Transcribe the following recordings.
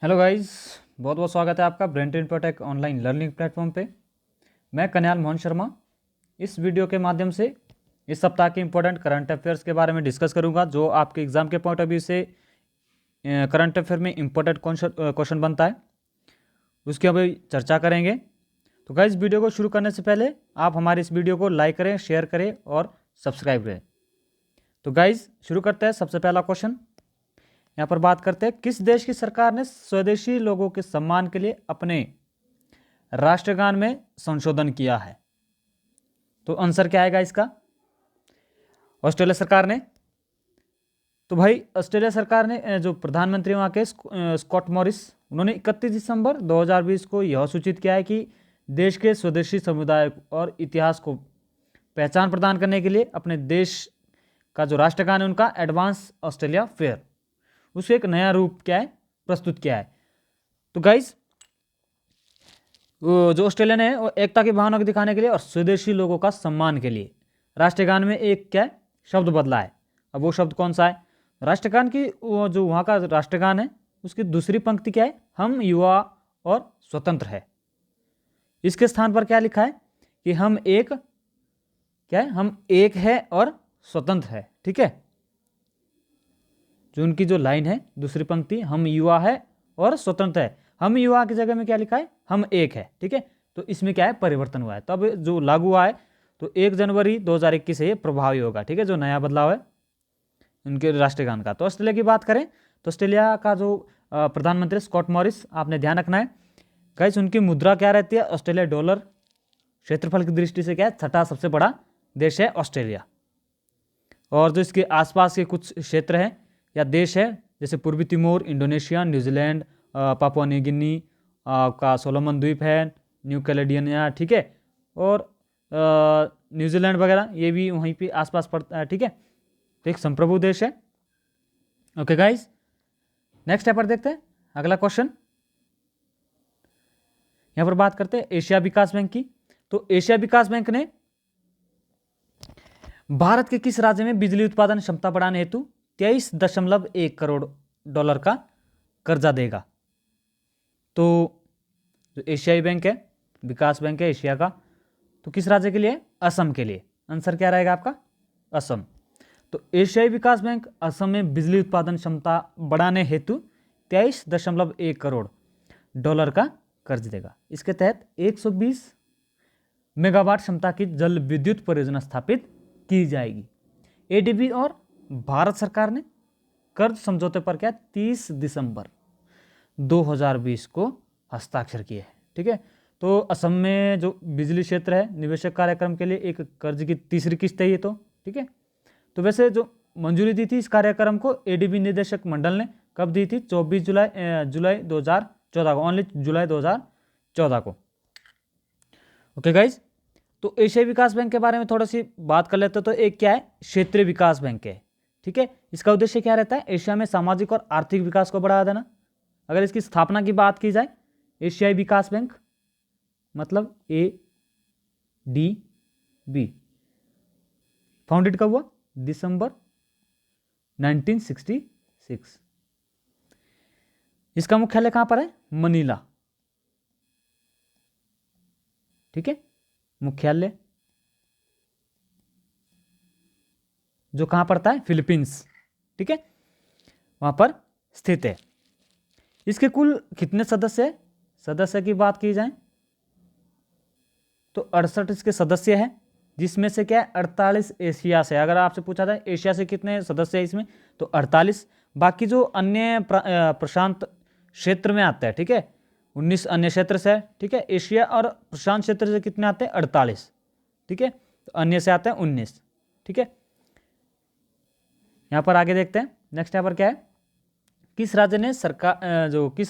Hello guys, बहुत बहुत स्वागत है आपका brain train protic online learning platform पे। मैं कन्याल मोहन शर्मा इस वीडियो के माध्यम से इस सप्ताह के इंपॉर्टेंट करंट अफेयर्स के बारे में डिस्कस करूंगा, जो आपके एग्जाम के पॉइंट ऑफ व्यू से करंट अफेयर में इंपॉर्टेंट क्वेश्चन बनता है, उसकी अभी चर्चा करेंगे। तो गाइस, वीडियो को शुरू करने से पहले आप हमारे इस वीडियो को लाइक करें, शेयर करें और सब्सक्राइब करें। तो गाइस, शुरू करते हैं। सबसे पहला क्वेश्चन यहाँ पर बात करते हैं, किस देश की सरकार ने स्वदेशी लोगों के सम्मान के लिए अपने राष्ट्रगान में संशोधन किया है? तो आंसर क्या आएगा इसका? ऑस्ट्रेलिया सरकार ने। तो भाई, ऑस्ट्रेलिया सरकार ने जो प्रधानमंत्री वहाँ के स्कॉट मॉरिस, उन्होंने 31 दिसंबर 2020 को यह सूचित किया है कि देश के स्वदेशी समुदाय और इतिहास को पहचान प्रदान करने के लिए अपने देश का जो राष्ट्रगान है उनका एडवांस ऑस्ट्रेलिया फेयर, उसका एक नया रूप क्या है, प्रस्तुत किया है। तो गाइस, जो ऑस्ट्रेलिया ने वो एकता की भावना को दिखाने के लिए और स्वदेशी लोगों का सम्मान के लिए राष्ट्रगान में एक क्या है, शब्द बदला है। अब वो शब्द कौन सा है? राष्ट्रगान की जो वहाँ का राष्ट्रगान है उसकी दूसरी पंक्ति क्या है? हम युवा और स्वतंत्र है। इसके स्थान पर क्या लिखा है कि हम एक क्या है, हम एक है और स्वतंत्र है। ठीक है, जो उनकी जो लाइन है दूसरी पंक्ति, हम युवा है और स्वतंत्र है, हम युवा की जगह में क्या लिखा है? हम एक है। ठीक है, तो इसमें क्या है, परिवर्तन हुआ है। तब जो लागू हुआ है तो 1 जनवरी 2021 से ये प्रभावी होगा। ठीक है, जो नया बदलाव है उनके राष्ट्रगान का। तो ऑस्ट्रेलिया की बात करें तो ऑस्ट्रेलिया का जो प्रधानमंत्री स्कॉट मॉरिस, आपने ध्यान रखना है गाइस, उनकी मुद्रा क्या रहती है? Australia dollar. क्षेत्रफल की दृष्टि से क्या है, छठा सबसे बड़ा देश है ऑस्ट्रेलिया। और जो इसके आसपास के कुछ क्षेत्र हैं या देश है, जैसे पूर्वी Timor, Indonesia, New Zealand, Papua New Guinea का सोलोमन द्वीप है, न्यू कैलेडोनिया, ठीक है, और न्यूजीलैंड वगैरह, ये भी वहीं पे आसपास पड़ता है। ठीक है, तो एक संप्रभु देश है। ओके गाइस, नेक्स्ट यहाँ पर देखते हैं अगला क्वेश्चन। यहाँ पर बात करते हैं एशिया विकास बैंक की। तो एशिया विकास बैंक ने भारत के किस राज्य में बिजली उत्पादन क्षमता बढ़ाने हेतु 23.1 करोड़ डॉलर का कर्जा देगा? तो जो एशियाई बैंक है, विकास बैंक है एशिया का, तो किस राज्य के लिए? असम के लिए। आंसर क्या रहेगा आपका? असम। तो एशियाई विकास बैंक असम में बिजली उत्पादन क्षमता बढ़ाने हेतु 23.1 करोड़ डॉलर का कर्ज देगा। इसके तहत 120 मेगावाट क्षमता की जल विद्युत परियोजना स्थापित की जाएगी। एडीबी और भारत सरकार ने कर्ज समझौते पर क्या 30 दिसंबर 2020 को हस्ताक्षर किए हैं। ठीक है, तो असम में जो बिजली क्षेत्र है, निवेशक कार्यक्रम के लिए एक कर्ज की तीसरी किस्त है ये। तो ठीक है, तो वैसे जो मंजूरी दी थी इस कार्यक्रम को एडीबी निदेशक मंडल ने कब दी थी? 24 जुलाई 2014 को, ओनली जुलाई 2014 को। ओके गाइज, तो एशियाई विकास बैंक के बारे में थोड़ा सी बात कर लेते हैं। तो एक क्या है? क्षेत्रीय विकास बैंक है। ठीक है, इसका उद्देश्य क्या रहता है? एशिया में सामाजिक और आर्थिक विकास को बढ़ावा देना। अगर इसकी स्थापना की बात की जाए, एशियाई विकास बैंक मतलब ADB फाउंडेड कब हुआ? दिसंबर 1966। इसका मुख्यालय कहां पर है? मनीला। ठीक है, मुख्यालय जो कहां पड़ता है? फिलीपींस। ठीक है, वहां पर स्थित है। इसके कुल कितने सदस्य है? सदस्य की बात की जाए तो 68 इसके सदस्य हैं, जिसमें से क्या है 48 एशिया से। अगर आपसे पूछा जाए एशिया से कितने सदस्य हैं इसमें, तो 48। बाकी जो अन्य प्रशांत क्षेत्र में आते हैं, ठीक है, 19 अन्य क्षेत्र से है। ठीक है, एशिया और प्रशांत क्षेत्र से कितने आते हैं? 48। ठीक है, तो अन्य से आते हैं 19। ठीक है, यहाँ पर आगे देखते हैं। नेक्स्ट यहाँ पर क्या है? किस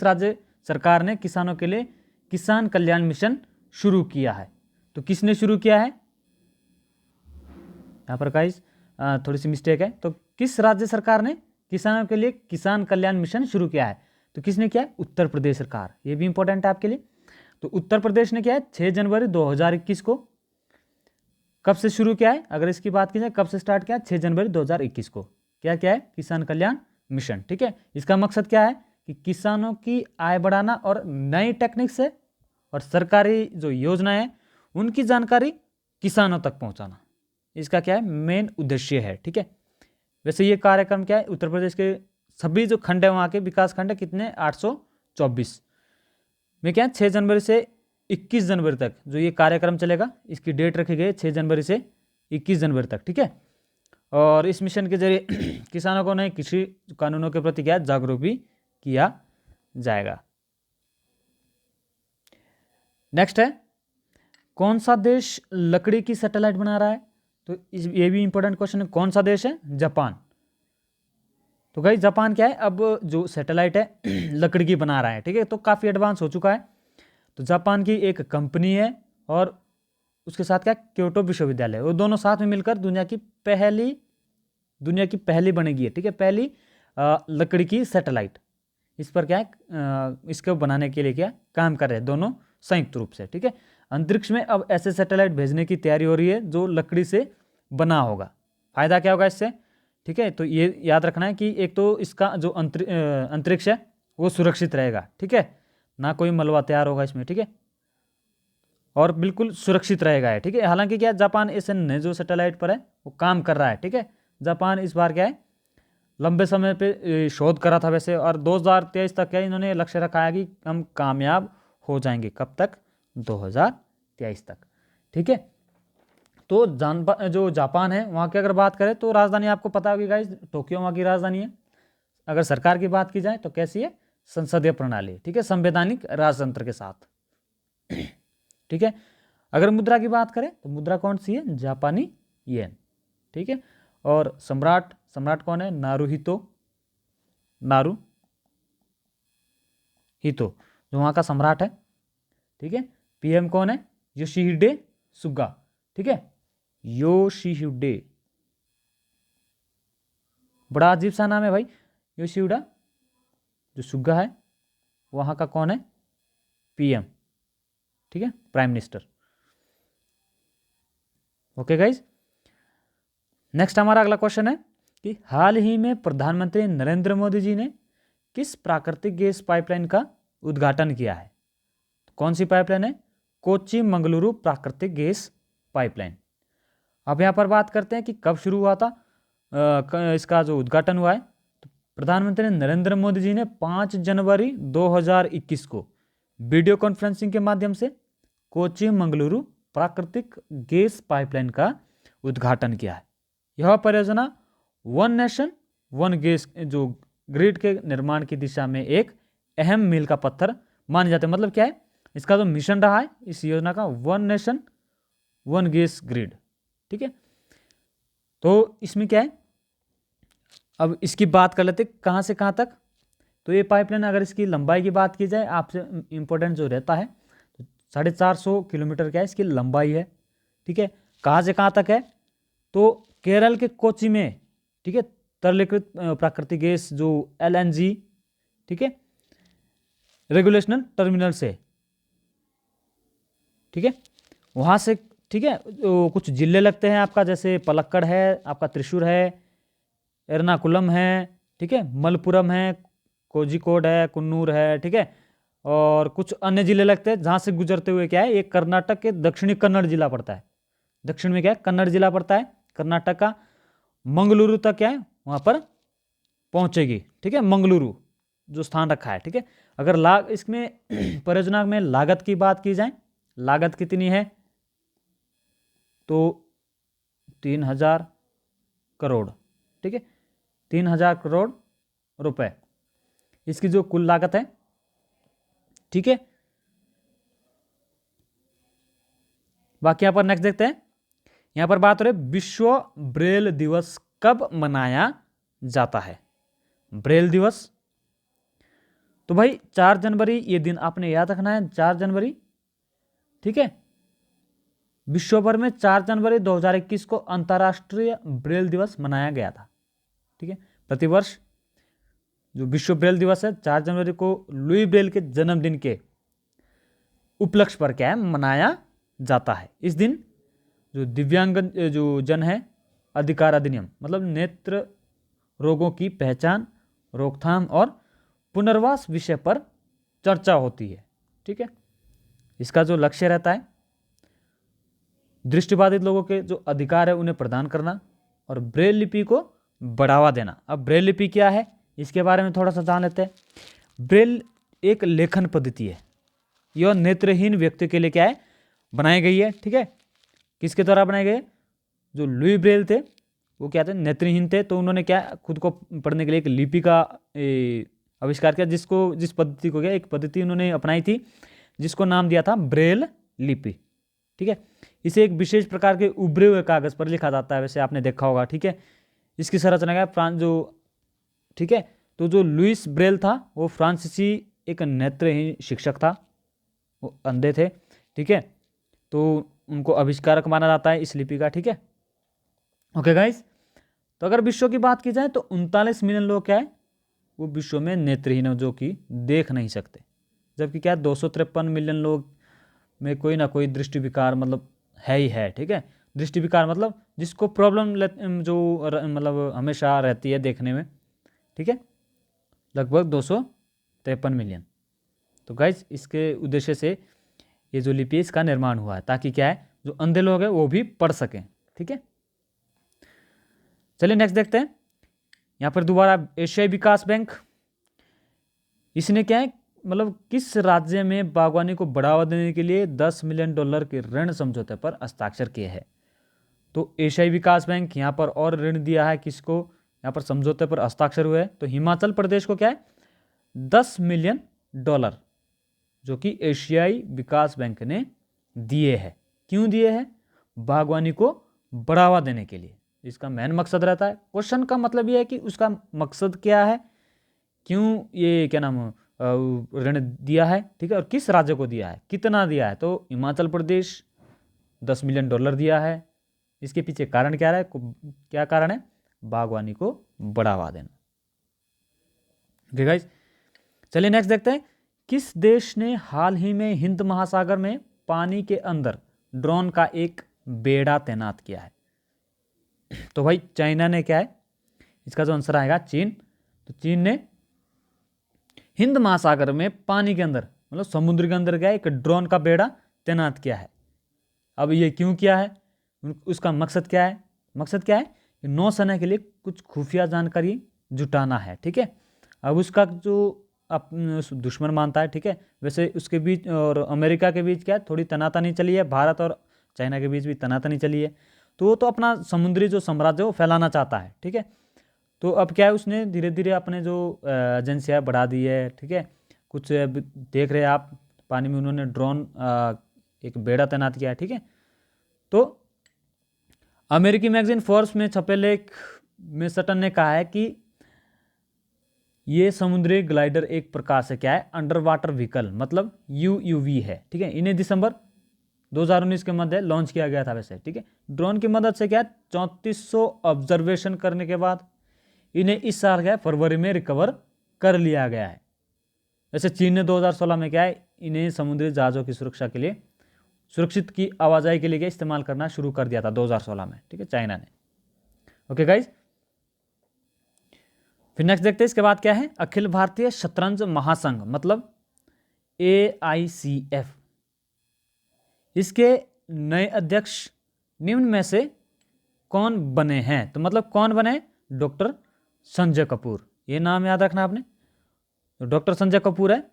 राज्य सरकार ने किसानों के लिए किसान कल्याण मिशन शुरू किया है? तो किसने शुरू किया है? यहाँ पर गाइस थोड़ी सी मिस्टेक है। तो किस राज्य सरकार ने किसानों के लिए किसान कल्याण मिशन शुरू किया है? तो किसने किया है? उत्तर प्रदेश सरकार। ये भी इंपॉर्टेंट है आपके लिए। तो उत्तर प्रदेश ने किया है 6 जनवरी 2021 को। कब से शुरू किया है? अगर इसकी बात की जाए कब से स्टार्ट किया? 6 जनवरी 2021 को। क्या क्या है? किसान कल्याण मिशन। ठीक है, इसका मकसद क्या है? कि किसानों की आय बढ़ाना और नई टेक्निक से और सरकारी जो योजनाएं हैं उनकी जानकारी किसानों तक पहुंचाना, इसका क्या है मेन उद्देश्य है। ठीक है, वैसे ये कार्यक्रम क्या है उत्तर प्रदेश के सभी जो खंड है वहाँ के विकास खंड है कितने 824 में क्या है 6 जनवरी से 21 जनवरी तक जो ये कार्यक्रम चलेगा, इसकी डेट रखी गई है 6 जनवरी से 21 जनवरी तक। ठीक है, और इस मिशन के जरिए किसानों को नए कृषि कानूनों के प्रति क्या जागरूक भी किया जाएगा। नेक्स्ट है कौन सा देश लकड़ी की सैटेलाइट बना रहा है, तो ये भी इंपॉर्टेंट क्वेश्चन है। कौन सा देश है, जापान। तो भाई जापान क्या है अब जो सैटेलाइट है लकड़ी की बना रहा है। ठीक है, तो काफ़ी एडवांस हो चुका है। तो जापान की एक कंपनी है और उसके साथ क्या क्योटो विश्वविद्यालय, वो दोनों साथ में मिलकर दुनिया की पहली बनेगी है। ठीक है, पहली लकड़ी की सैटेलाइट, इस पर क्या है इसको बनाने के लिए क्या काम कर रहे हैं दोनों संयुक्त रूप से। ठीक है, अंतरिक्ष में अब ऐसे सैटेलाइट भेजने की तैयारी हो रही है जो लकड़ी से बना होगा। फायदा क्या होगा इससे, ठीक है, तो ये याद रखना है कि एक तो इसका जो अंतरिक्ष है वो सुरक्षित रहेगा। ठीक है, ना कोई मलबा तैयार होगा इसमें। ठीक है, और बिल्कुल सुरक्षित रहेगा है। ठीक है, हालांकि क्या जापान ऐसे ने जो सैटेलाइट पर है वो काम कर रहा है। ठीक है, जापान इस बार क्या है लंबे समय पे शोध करा था वैसे, और 2023 तक क्या इन्होंने लक्ष्य रखा है कि हम कामयाब हो जाएंगे। कब तक, 2023 तक। ठीक है, तो जो जापान है वहाँ की अगर बात करें तो राजधानी आपको पता होगी गाइस, टोक्यो वहाँ की राजधानी है। अगर सरकार की बात की जाए तो कैसी है, संसदीय प्रणाली। ठीक है, संवैधानिक राजतंत्र के साथ। ठीक है, अगर मुद्रा की बात करें तो मुद्रा कौन सी है, जापानी येन। ठीक है, और सम्राट कौन है, नारुहितो जो वहाँ का सम्राट है। ठीक है, पीएम कौन है, योशिहिडे सुगा। ठीक है, योशिहिडे, बड़ा अजीब सा नाम है भाई, योशिहिडा। जो सुगा है वहाँ का कौन है, पीएम। ठीक है, prime minister. Okay guys, next हमारा अगला क्वेश्चन है कि हाल ही में प्रधानमंत्री नरेंद्र मोदी जी ने किस प्राकृतिक गैस पाइपलाइन का उद्घाटन किया है। कौन सी पाइपलाइन है, कोच्चि मंगलुरु प्राकृतिक गैस पाइपलाइन। अब यहाँ पर बात करते हैं कि कब शुरू हुआ था इसका जो उद्घाटन हुआ है। तो प्रधानमंत्री नरेंद्र मोदी जी ने 5 जनवरी 2021 को वीडियो कॉन्फ्रेंसिंग के माध्यम से कोच्चि मंगलुरु प्राकृतिक गैस पाइपलाइन का उद्घाटन किया है। यह परियोजना वन नेशन वन गैस जो ग्रिड के निर्माण की दिशा में एक अहम मील का पत्थर माने जाते हैं। मतलब क्या है इसका जो मिशन रहा है इस योजना का, one nation one gas grid. ठीक है, तो इसमें क्या है, अब इसकी बात कर लेते कहाँ से कहाँ तक। तो ये पाइपलाइन अगर इसकी लंबाई की बात की जाए, आपसे इंपॉर्टेंट जो रहता है, तो 450 किलोमीटर क्या है इसकी लंबाई है। ठीक है, कहाँ से कहाँ तक है, तो केरल के कोच्चि में, ठीक है, तरलीकृत प्राकृतिक गैस जो LNG, ठीक है, रेगुलेशनल टर्मिनल से, ठीक है, वहाँ से, ठीक है, कुछ जिले लगते हैं आपका, जैसे पलक्कड़ है, आपका त्रिशूर है, एर्नाकुलम है, ठीक है, मलपुरम है, कोझिकोड है, कुन्नूर है। ठीक है, और कुछ अन्य जिले लगते हैं जहाँ से गुजरते हुए क्या है एक कर्नाटक के दक्षिणी कन्नड़ जिला पड़ता है। दक्षिण में क्या है कन्नड़ जिला पड़ता है कर्नाटक का। मंगलुरु तक क्या है वहाँ पर पहुँचेगी। ठीक है, मंगलुरु जो स्थान रखा है। ठीक है, अगर इसमें परियोजना में लागत की बात की जाए, लागत कितनी है, तो 3000 करोड़। ठीक है, 3000 करोड़ रुपए इसकी जो कुल लागत है। ठीक है, बाकी यहाँ पर नेक्स्ट देखते हैं। यहाँ पर बात हो रही है विश्व ब्रेल दिवस कब मनाया जाता है। ब्रेल दिवस तो भाई 4 जनवरी ये दिन आपने याद रखना है, 4 जनवरी। ठीक है, विश्व भर में 4 जनवरी 2021 को अंतर्राष्ट्रीय ब्रेल दिवस मनाया गया था। ठीक है, प्रतिवर्ष जो विश्व ब्रेल दिवस है 4 जनवरी को लुई ब्रेल के जन्मदिन के उपलक्ष्य पर क्या है मनाया जाता है। इस दिन जो दिव्यांग जो जन है अधिकार अधिनियम, मतलब नेत्र रोगों की पहचान, रोकथाम और पुनर्वास विषय पर चर्चा होती है। ठीक है, इसका जो लक्ष्य रहता है दृष्टिबाधित लोगों के जो अधिकार है उन्हें प्रदान करना और ब्रेल लिपि को बढ़ावा देना। अब ब्रेल लिपि क्या है इसके बारे में थोड़ा सा जान लेते हैं। ब्रेल एक लेखन पद्धति है, यह नेत्रहीन व्यक्ति के लिए क्या है बनाई गई है। ठीक है, किसके द्वारा बनाई गई है? जो लुई ब्रेल थे वो क्या थे, नेत्रहीन थे, तो उन्होंने क्या खुद को पढ़ने के लिए एक लिपि का आविष्कार किया, जिस पद्धति को क्या एक पद्धति उन्होंने अपनाई थी जिसको नाम दिया था ब्रेल लिपि। ठीक है, इसे एक विशेष प्रकार के उभरे हुए कागज पर लिखा जाता है, वैसे आपने देखा होगा। ठीक है, इसकी संरचना क्या फ्रांस जो ठीक है, तो जो लुइस ब्रेल था वो फ्रांसीसी एक नेत्रहीन शिक्षक था, वो अंधे थे। ठीक है, तो उनको आविष्कारक माना जाता है इस लिपि का। ठीक है, ओके गाइस, तो अगर विश्व की बात की जाए तो 39 मिलियन लोग क्या है वो विश्व में नेत्रहीन है, जो कि देख नहीं सकते, जबकि क्या 253 मिलियन लोग में कोई ना कोई दृष्टि विकार मतलब है ही है। ठीक है, दृष्टि विकार मतलब जिसको प्रॉब्लम जो मतलब हमेशा रहती है देखने में। ठीक है, लगभग 253 मिलियन। तो गाइज इसके उद्देश्य से ये जो लिपि इसका निर्माण हुआ है, ताकि क्या है जो अंधे लोग हैं वो भी पढ़ सकें। ठीक है, चलिए नेक्स्ट देखते हैं। यहाँ पर दोबारा एशियाई विकास बैंक, इसने क्या है मतलब किस राज्य में बागवानी को बढ़ावा देने के लिए $10 मिलियन के ऋण समझौते पर हस्ताक्षर किए हैं? तो एशियाई विकास बैंक यहाँ पर और ऋण दिया है किसको, यहाँ पर समझौते पर हस्ताक्षर हुए, तो हिमाचल प्रदेश को क्या है $10 मिलियन जो कि एशियाई विकास बैंक ने दिए हैं। क्यों दिए हैं? बागवानी को बढ़ावा देने के लिए, इसका मेन मकसद रहता है। क्वेश्चन का मतलब ये है कि उसका मकसद क्या है, क्यों ये क्या नाम ऋण दिया है। ठीक है, और किस राज्य को दिया है, कितना दिया है, तो हिमाचल प्रदेश $10 मिलियन दिया है। इसके पीछे कारण क्या है, क्या कारण है? बागवानी को बढ़ावा देना। ओके गाइस, चलिए नेक्स्ट देखते हैं। किस देश ने हाल ही में हिंद महासागर में पानी के अंदर ड्रोन का एक बेड़ा तैनात किया है? तो भाई चाइना ने क्या है, इसका जो आंसर आएगा चीन। तो चीन ने हिंद महासागर में पानी के अंदर मतलब समुद्र के अंदर क्या है एक ड्रोन का बेड़ा तैनात किया है। अब ये क्यों किया है, उसका मकसद क्या है? मकसद क्या है? नौसेना के लिए कुछ खुफिया जानकारी जुटाना है। ठीक है, अब उसका जो दुश्मन मानता है, ठीक है, वैसे उसके बीच और अमेरिका के बीच क्या है थोड़ी तनातनी चली है, भारत और चाइना के बीच भी तनातनी चली है, तो वो तो अपना समुद्री जो साम्राज्य वो फैलाना चाहता है। ठीक है, तो अब क्या है उसने धीरे धीरे अपने जो एजेंसियाँ बढ़ा दी है। ठीक है, कुछ देख रहे हैं आप पानी में उन्होंने ड्रोन एक बेड़ा तैनात किया है। ठीक है, तो अमेरिकी मैगजीन फोर्ब्स में छपे लेख में सटन ने कहा है कि ये समुद्री ग्लाइडर एक प्रकार से क्या है अंडर वाटर व्हीकल मतलब UUV है। ठीक है, इन्हें दिसंबर 2019 के मध्य लॉन्च किया गया था वैसे। ठीक है, ड्रोन की मदद से क्या है 3400 ऑब्जर्वेशन करने के बाद इन्हें इस साल क्या है फरवरी में रिकवर कर लिया गया है। वैसे चीन ने 2016 में क्या है इन्हें समुद्री जहाज़ों की सुरक्षा के लिए सुरक्षित की आवाजाही के लिए इस्तेमाल करना शुरू कर दिया था 2016 में। ठीक है, चाइना ने। ओके गाइज, फिर नेक्स्ट देखते हैं इसके बाद क्या है अखिल भारतीय शतरंज महासंघ मतलब AICF, इसके नए अध्यक्ष निम्न में से कौन बने हैं? तो मतलब कौन बने? डॉक्टर संजय कपूर, ये नाम याद रखना आपने। तो डॉक्टर संजय कपूर है,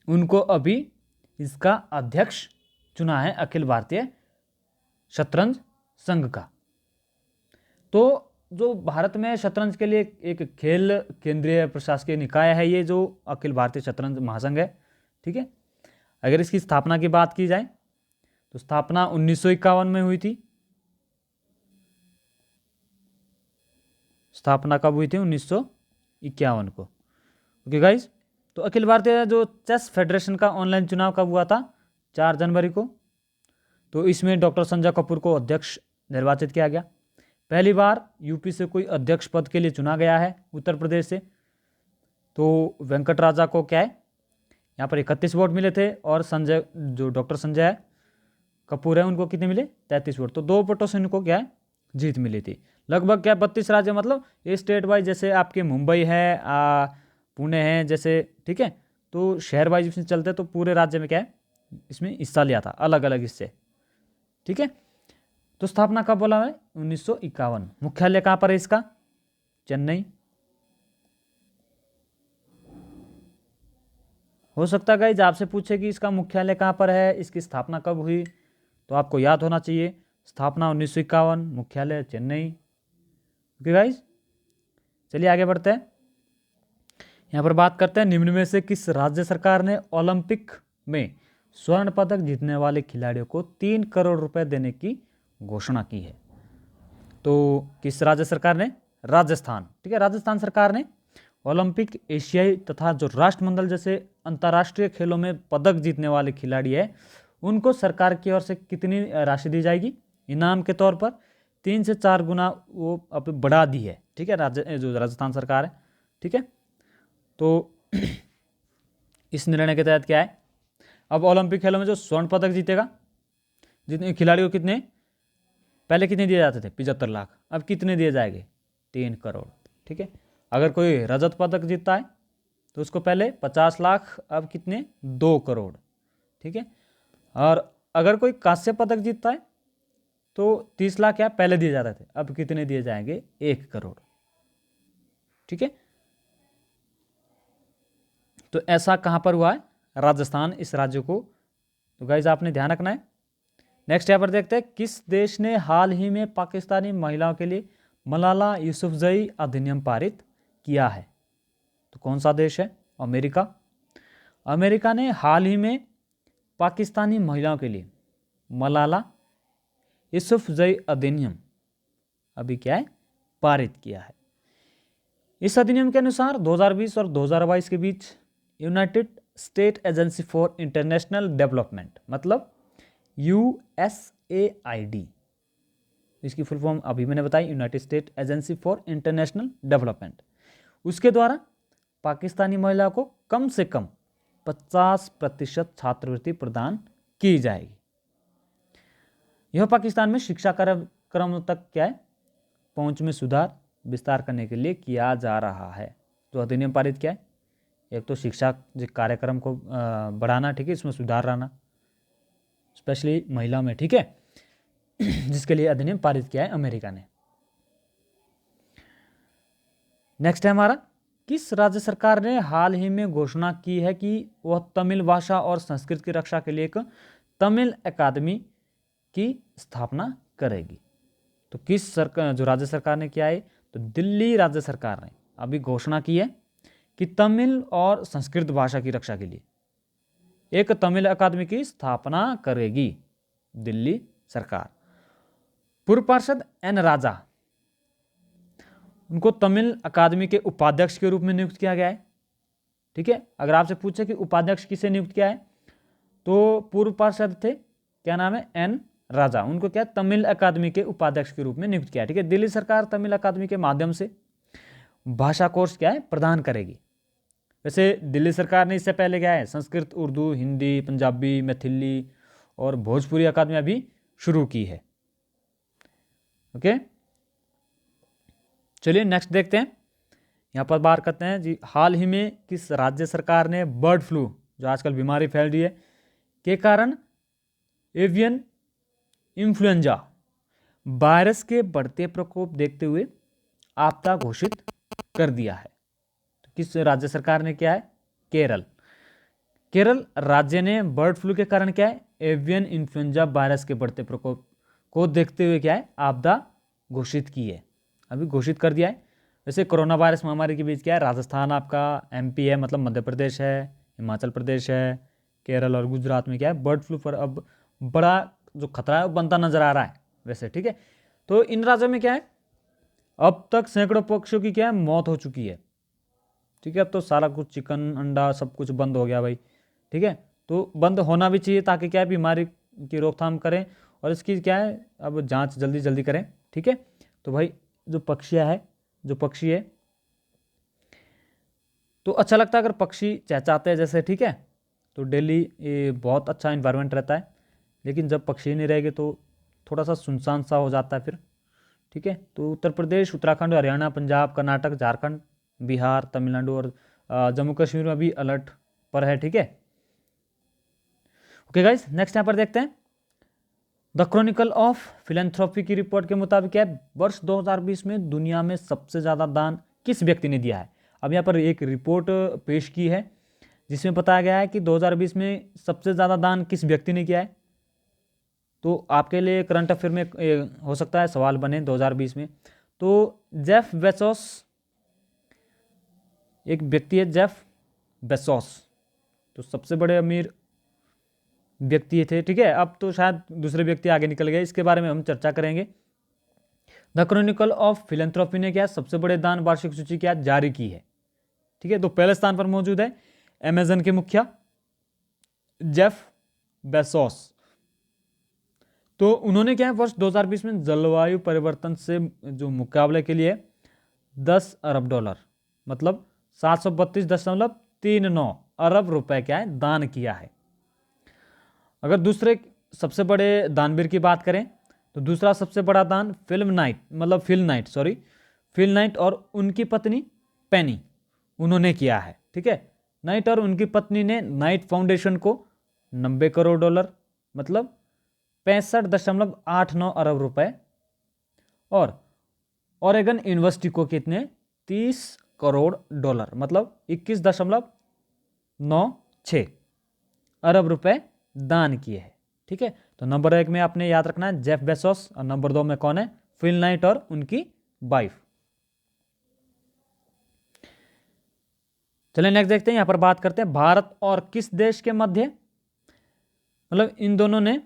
उनको अभी इसका अध्यक्ष चुना है अखिल भारतीय शतरंज संघ का। तो जो भारत में शतरंज के लिए एक खेल केंद्रीय प्रशासकीय निकाय है ये जो अखिल भारतीय शतरंज महासंघ है। ठीक है, अगर इसकी स्थापना की बात की जाए तो स्थापना 1951 में हुई थी। स्थापना कब हुई थी? 1951 को। ओके गाइज, तो अखिल भारतीय जो चेस फेडरेशन का ऑनलाइन चुनाव कब हुआ था? 4 जनवरी को। तो इसमें डॉक्टर संजय कपूर को अध्यक्ष निर्वाचित किया गया। पहली बार यूपी से कोई अध्यक्ष पद के लिए चुना गया है उत्तर प्रदेश से। तो वेंकट राजा को क्या है यहाँ पर 31 वोट मिले थे और संजय जो डॉक्टर संजय कपूर है उनको कितने मिले? 33 वोट। तो 2 वोटों से इनको क्या है जीत मिली थी। लगभग क्या 32 राज्य, मतलब ये स्टेट वाइज, जैसे आपके मुंबई है, पुणे है जैसे, ठीक है। तो शहर वाइज इसमें चलते तो पूरे राज्य में क्या है, इसमें हिस्सा लिया था, अलग अलग हिस्से, ठीक है। तो स्थापना कब बोला है, 1951। मुख्यालय कहाँ पर है इसका, चेन्नई। हो सकता है गाइज आपसे पूछे कि इसका मुख्यालय कहाँ पर है, इसकी स्थापना कब हुई, तो आपको याद होना चाहिए स्थापना 1951, मुख्यालय चेन्नई। ओके गाइज, चलिए आगे बढ़ते हैं। यहाँ पर बात करते हैं, निम्न में से किस राज्य सरकार ने ओलंपिक में स्वर्ण पदक जीतने वाले खिलाड़ियों को 3 करोड़ रुपए देने की घोषणा की है। तो किस राज्य सरकार ने, राजस्थान, ठीक है। राजस्थान सरकार ने ओलंपिक, एशियाई तथा जो राष्ट्रमंडल जैसे अंतर्राष्ट्रीय खेलों में पदक जीतने वाले खिलाड़ी है, उनको सरकार की ओर से कितनी राशि दी जाएगी इनाम के तौर पर, 3 से 4 गुना वो अब बढ़ा दी है, ठीक है, राज्य जो राजस्थान सरकार है, ठीक है। तो इस निर्णय के तहत क्या है, अब ओलंपिक खेलों में जो स्वर्ण पदक जीतेगा, जितने खिलाड़ियों को कितने, पहले कितने दिए जाते थे, 75 लाख, अब कितने दिए जाएंगे, 3 करोड़, ठीक है। अगर कोई रजत पदक जीतता है तो उसको पहले 50 लाख, अब कितने, 2 करोड़, ठीक है। और अगर कोई कांस्य पदक जीतता है तो 30 लाख क्या पहले दिए जाते थे, अब कितने दिए जाएंगे, 1 करोड़, ठीक है। तो ऐसा कहाँ पर हुआ है, राजस्थान, इस राज्य को, तो गाइज आपने ध्यान रखना है। नेक्स्ट यहाँ पर देखते हैं, किस देश ने हाल ही में पाकिस्तानी महिलाओं के लिए मलाला यूसुफजई अधिनियम पारित किया है, तो कौन सा देश है, अमेरिका। अमेरिका ने हाल ही में पाकिस्तानी महिलाओं के लिए मलाला यूसुफजई अधिनियम अभी क्या है, पारित किया है। इस अधिनियम के अनुसार 2020 और 2022 के बीच United State Agency for International Development, मतलब USAID, इसकी फुल फॉर्म अभी मैंने बताई, United State Agency for International Development, उसके द्वारा पाकिस्तानी महिला को कम से कम 50% छात्रवृत्ति प्रदान की जाएगी। यह पाकिस्तान में शिक्षा कार्यक्रम तक क्या है, पहुंच में सुधार विस्तार करने के लिए किया जा रहा है। जो अधिनियम पारित किया है, एक तो शिक्षा कार्यक्रम को बढ़ाना, ठीक है, इसमें सुधार लाना, स्पेशली महिलाओं में, ठीक है, जिसके लिए अधिनियम पारित किया है अमेरिका ने। नेक्स्ट है हमारा, किस राज्य सरकार ने हाल ही में घोषणा की है कि वह तमिल भाषा और संस्कृत की रक्षा के लिए एक तमिल अकादमी की स्थापना करेगी। तो किस सरकार, जो राज्य सरकार ने किया है, तो दिल्ली राज्य सरकार ने अभी घोषणा की है कि तमिल और संस्कृत भाषा की रक्षा के लिए एक तमिल अकादमी की स्थापना करेगी दिल्ली सरकार। पूर्व पार्षद एन राजा, उनको तमिल अकादमी के उपाध्यक्ष के रूप में नियुक्त किया गया है, ठीक है। अगर आपसे पूछे कि उपाध्यक्ष किसे नियुक्त किया है, तो पूर्व पार्षद थे, क्या नाम है, एन राजा, उनको क्या तमिल अकादमी के उपाध्यक्ष के रूप में नियुक्त किया है, ठीक है। दिल्ली सरकार तमिल अकादमी के माध्यम से भाषा कोर्स क्या है, प्रदान करेगी। वैसे दिल्ली सरकार ने इससे पहले क्या है, संस्कृत, उर्दू, हिंदी, पंजाबी, मैथिली और भोजपुरी अकादमियां भी शुरू की है। ओके, चलिए नेक्स्ट देखते हैं। यहाँ पर बात करते हैं जी, हाल ही में किस राज्य सरकार ने बर्ड फ्लू, जो आजकल बीमारी फैल रही है, के कारण एवियन इन्फ्लुएंजा वायरस के बढ़ते प्रकोप देखते हुए आपदा घोषित कर दिया है। तो किस राज्य सरकार ने किया है, केरल। केरल राज्य ने बर्ड फ्लू के कारण क्या है, एवियन इन्फ्लुएंजा वायरस के बढ़ते प्रकोप को देखते हुए क्या है, आपदा घोषित की है, अभी घोषित कर दिया है। वैसे कोरोना वायरस महामारी के बीच क्या है, राजस्थान आपका, MP है, मतलब मध्य प्रदेश है, हिमाचल प्रदेश है, केरल और गुजरात में क्या है, बर्ड फ्लू पर अब बड़ा जो खतरा है वो बनता नजर आ रहा है वैसे, ठीक है। तो इन राज्यों में क्या है, अब तक सैकड़ों पक्षियों की क्या है, मौत हो चुकी है, ठीक है। अब तो सारा कुछ चिकन अंडा सब कुछ बंद हो गया भाई, ठीक है। तो बंद होना भी चाहिए ताकि क्या है, बीमारी की रोकथाम करें और इसकी क्या है, अब जांच जल्दी जल्दी करें, ठीक है। तो भाई जो पक्षियाँ है, जो पक्षी है, तो अच्छा लगता है अगर पक्षी चहचहाते हैं जैसे, ठीक है। तो डेली ये बहुत अच्छा इन्वायरमेंट रहता है, लेकिन जब पक्षी नहीं रहेंगे तो थोड़ा सा सुनसान सा हो जाता है फिर, ठीक है। तो उत्तर प्रदेश, उत्तराखंड, हरियाणा, पंजाब, कर्नाटक, झारखंड, बिहार, तमिलनाडु और जम्मू कश्मीर में अभी अलर्ट पर है, ठीक है। ओके गाइस, नेक्स्ट यहाँ पर देखते हैं द क्रॉनिकल ऑफ फिलेंथ्रोपी की रिपोर्ट के मुताबिक क्या है, वर्ष 2020 में दुनिया में सबसे ज़्यादा दान किस व्यक्ति ने दिया है। अब यहाँ पर एक रिपोर्ट पेश की है जिसमें बताया गया है कि 2020 में सबसे ज़्यादा दान किस व्यक्ति ने किया है। तो आपके लिए करंट अफेयर में हो सकता है सवाल बने 2020 में। तो जेफ बेजोस एक व्यक्ति है, जेफ बेजोस, तो सबसे बड़े अमीर व्यक्ति थे, ठीक है। अब तो शायद दूसरे व्यक्ति आगे निकल गए, इसके बारे में हम चर्चा करेंगे। द क्रॉनिकल ऑफ फिलेंथ्रोपी ने क्या सबसे बड़े दान वार्षिक सूची क्या जारी की है, ठीक है। तो पहले स्थान पर मौजूद है अमेजन के मुखिया जेफ बेजोस। तो उन्होंने क्या है वर्ष 2020 में जलवायु परिवर्तन से जो मुकाबले के लिए 10 अरब डॉलर मतलब 732.39 अरब रुपए क्या है दान किया है। अगर दूसरे सबसे बड़े दानवीर की बात करें तो दूसरा सबसे बड़ा दान फिल नाइट और उनकी पत्नी पेनी उन्होंने किया है, ठीक है। नाइट और उनकी पत्नी ने नाइट फाउंडेशन को 90 करोड़ डॉलर मतलब 65.89 अरब रुपए और ओरेगन यूनिवर्सिटी को कितने 30 करोड़ डॉलर मतलब 21.96 अरब रुपए दान किए हैं, ठीक है। तो नंबर 1 में आपने याद रखना है जेफ बेजोस और नंबर 2 में कौन है फिल नाइट और उनकी वाइफ। चलिए नेक्स्ट देखते हैं, यहां पर बात करते हैं भारत और किस देश के मध्य मतलब इन दोनों ने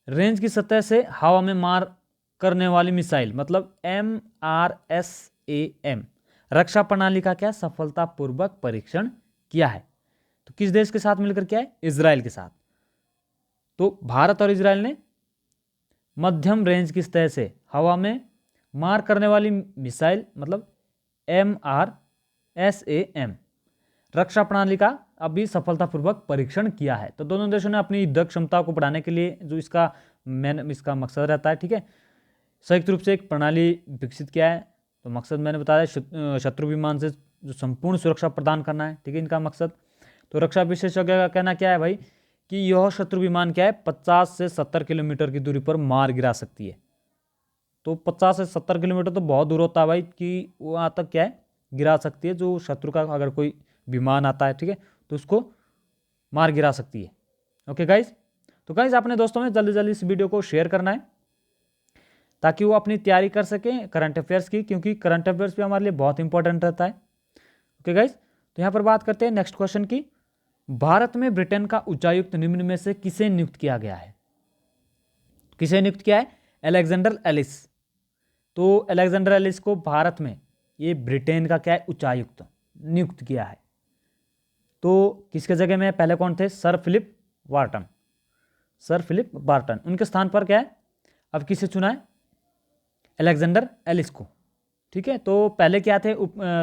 रेंज की सतह से हवा में मार करने वाली मिसाइल मतलब MRSAM रक्षा प्रणाली का क्या सफलतापूर्वक परीक्षण किया है। तो किस देश के साथ मिलकर किया है इजराइल के साथ। तो भारत और इजराइल ने मध्यम रेंज की सतह से हवा में मार करने वाली मिसाइल मतलब MRSAM रक्षा प्रणाली का अभी सफलतापूर्वक परीक्षण किया है। तो दोनों देशों ने अपनी युद्ध क्षमता को बढ़ाने के लिए जो इसका मकसद रहता है, ठीक है, संयुक्त रूप से एक प्रणाली विकसित किया है। तो मकसद मैंने बताया शत्रु विमान से जो संपूर्ण सुरक्षा प्रदान करना है, ठीक है, इनका मकसद। तो रक्षा विशेषज्ञ का कहना क्या है भाई कि यह शत्रु विमान क्या है 50 से 70 किलोमीटर की दूरी पर मार गिरा सकती है। तो 50 से 70 किलोमीटर तो बहुत दूर होता है भाई कि वहाँ तक क्या है गिरा सकती है जो शत्रु का अगर कोई विमान आता है, ठीक है, तो उसको मार गिरा सकती है। ओके गाइज, तो गाइज अपने दोस्तों में जल्दी जल्दी इस वीडियो को शेयर करना है ताकि वो अपनी तैयारी कर सकें करंट अफेयर्स की, क्योंकि करंट अफेयर्स भी हमारे लिए बहुत इंपॉर्टेंट रहता है। ओके गाइज, तो यहाँ पर बात करते हैं नेक्स्ट क्वेश्चन की। भारत में ब्रिटेन का उच्चायुक्त निम्न में से किसे नियुक्त किया गया है। किसे नियुक्त किया है अलेक्जेंडर एलिस। तो अलेक्जेंडर एलिस को भारत में ये ब्रिटेन का क्या है उच्चायुक्त नियुक्त किया है। तो किसके जगह में पहले कौन थे सर फिलिप बार्टन। उनके स्थान पर क्या है अब किसे चुना है अलेक्जेंडर एलिस को, ठीक है। तो पहले क्या थे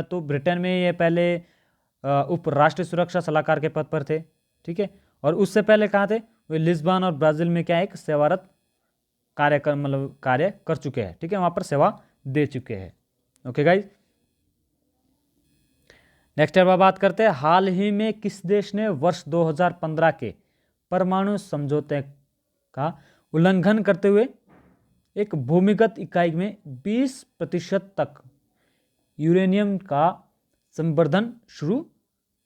तो ब्रिटेन में ये पहले उप राष्ट्रीय सुरक्षा सलाहकार के पद पर थे, ठीक है। और उससे पहले कहाँ थे वे लिस्बन और ब्राजील में क्या है एक सेवारत कार्य कर चुके हैं, ठीक है, वहाँ पर सेवा दे चुके हैं। ओके गाइज, नेक्स्ट बात करते हैं हाल ही में किस देश ने वर्ष 2015 के परमाणु समझौते का उल्लंघन करते हुए एक भूमिगत इकाई में 20% तक यूरेनियम का संवर्धन शुरू